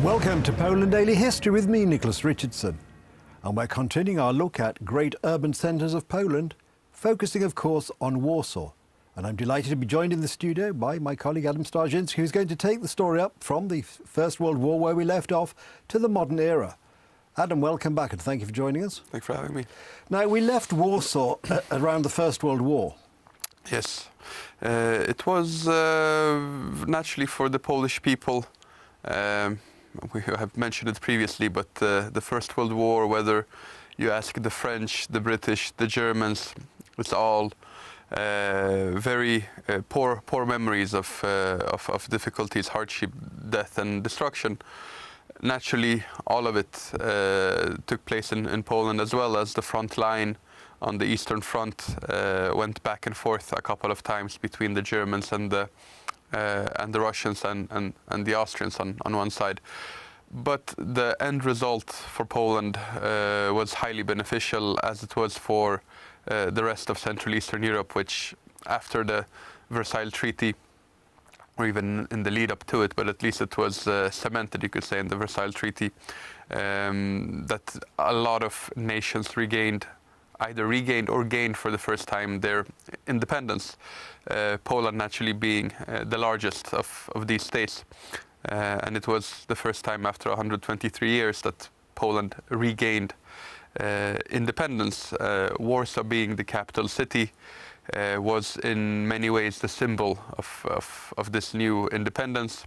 Welcome to Poland Daily History with me, Nicholas Richardson. And we're continuing our look at great urban centres of Poland, focusing, of course, on Warsaw. And I'm delighted to be joined in the studio by my colleague Adam Starzyński, who's going to take the story up from the First World War, where we left off, to the modern era. Adam, welcome back and thank you for joining us. Thanks for having me. Now, we left Warsaw around the First World War. Yes. It was naturally for the Polish people. We have mentioned it previously, but the First World War, whether you ask the French, the British, the Germans, it's all very poor memories of difficulties, hardship, death and destruction. Naturally, all of it took place in Poland, as well as the front line on the Eastern Front went back and forth a couple of times between the Germans and the Russians and the Austrians on one side. But the end result for Poland was highly beneficial, as it was for the rest of Central Eastern Europe, which after the Versailles Treaty, or even in the lead up to it, but at least it was cemented, you could say, in the Versailles Treaty, that a lot of nations either regained or gained for the first time their independence, Poland naturally being the largest of these states. And it was the first time after 123 years that Poland regained independence. Warsaw, being the capital city, was in many ways the symbol of this new independence.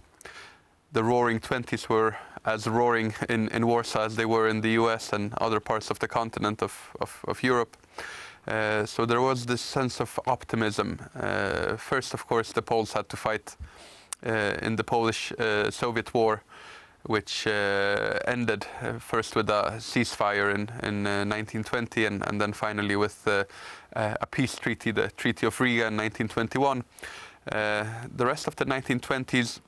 The Roaring Twenties were as roaring in Warsaw as they were in the US and other parts of the continent of Europe. So there was this sense of optimism. First, of course, the Poles had to fight in the Polish-Soviet War, which ended first with a ceasefire in 1920 and then finally with a peace treaty, the Treaty of Riga in 1921. The rest of the 1920s,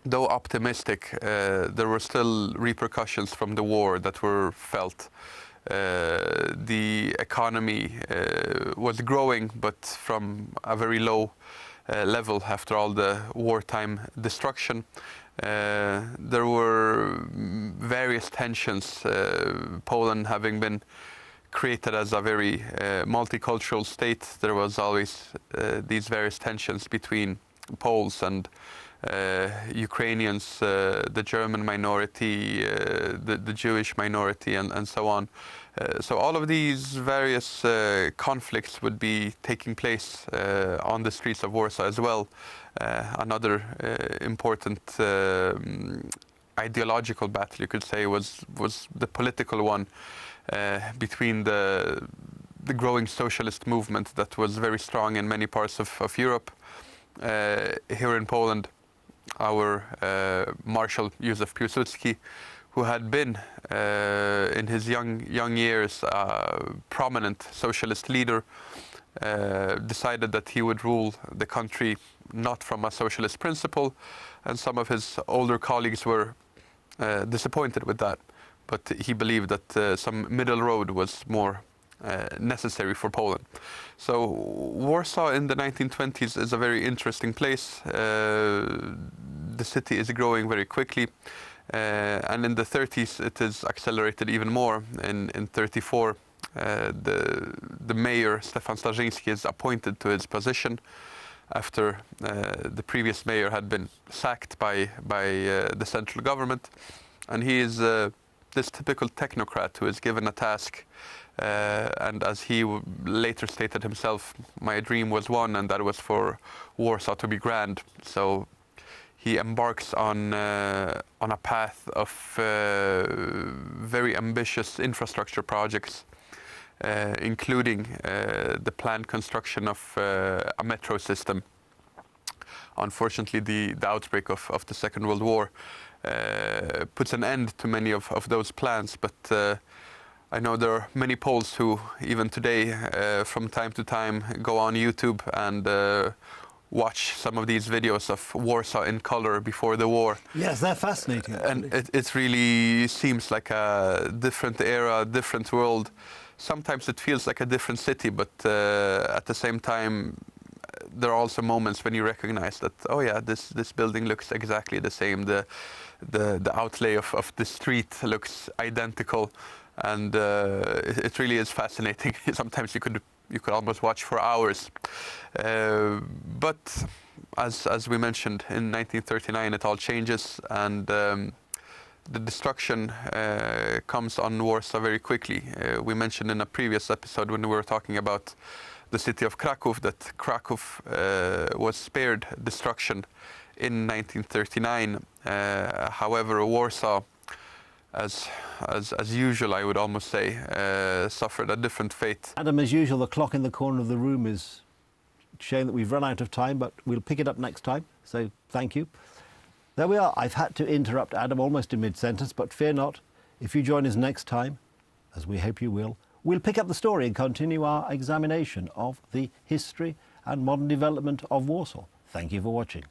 though optimistic, there were still repercussions from the war that were felt. The economy was growing, but from a very low level after all the wartime destruction. There were various tensions, Poland having been created as a very multicultural state. There was always these various tensions between Poles and Ukrainians, the German minority, the Jewish minority, and so on. So all of these various conflicts would be taking place on the streets of Warsaw as well. Another important ideological battle, you could say, was the political one between the growing socialist movement that was very strong in many parts of Europe. Here in Poland, our Marshal Józef Piłsudski, who had been in his young years a prominent socialist leader, decided that he would rule the country not from a socialist principle, and some of his older colleagues were disappointed with that. But he believed that some middle road was more necessary for Poland. So Warsaw in the 1920s is a very interesting place. The city is growing very quickly, and in the 30s it is accelerated even more. In 34, the mayor Stefan Starzyński is appointed to his position after the previous mayor had been sacked by the central government, and he is this typical technocrat who is given a task. And as he later stated himself, my dream was one, and that was for Warsaw to be grand. So he embarks on a path of very ambitious infrastructure projects, including the planned construction of a metro system. Unfortunately, the outbreak of the Second World War puts an end to many of those plans, but I know there are many Poles who, even today, from time to time, go on YouTube and watch some of these videos of Warsaw in color before the war. Yes, they're fascinating. And it really seems like a different era, different world. Sometimes it feels like a different city, but at the same time, there are also moments when you recognize that, oh yeah, this building looks exactly the same. The outlay of the street looks identical, and it really is fascinating. Sometimes you could almost watch for hours. But as we mentioned, in 1939 it all changes, and the destruction comes on Warsaw very quickly. We mentioned in a previous episode when we were talking about the city of Krakow that Krakow was spared destruction in 1939. However, Warsaw, as usual, I would almost say, suffered a different fate. Adam, as usual, the clock in the corner of the room is showing that we've run out of time, but we'll pick it up next time. So thank you. There we are. I've had to interrupt Adam almost in mid-sentence, but fear not. If you join us next time, as we hope you will, we'll pick up the story and continue our examination of the history and modern development of Warsaw. Thank you for watching.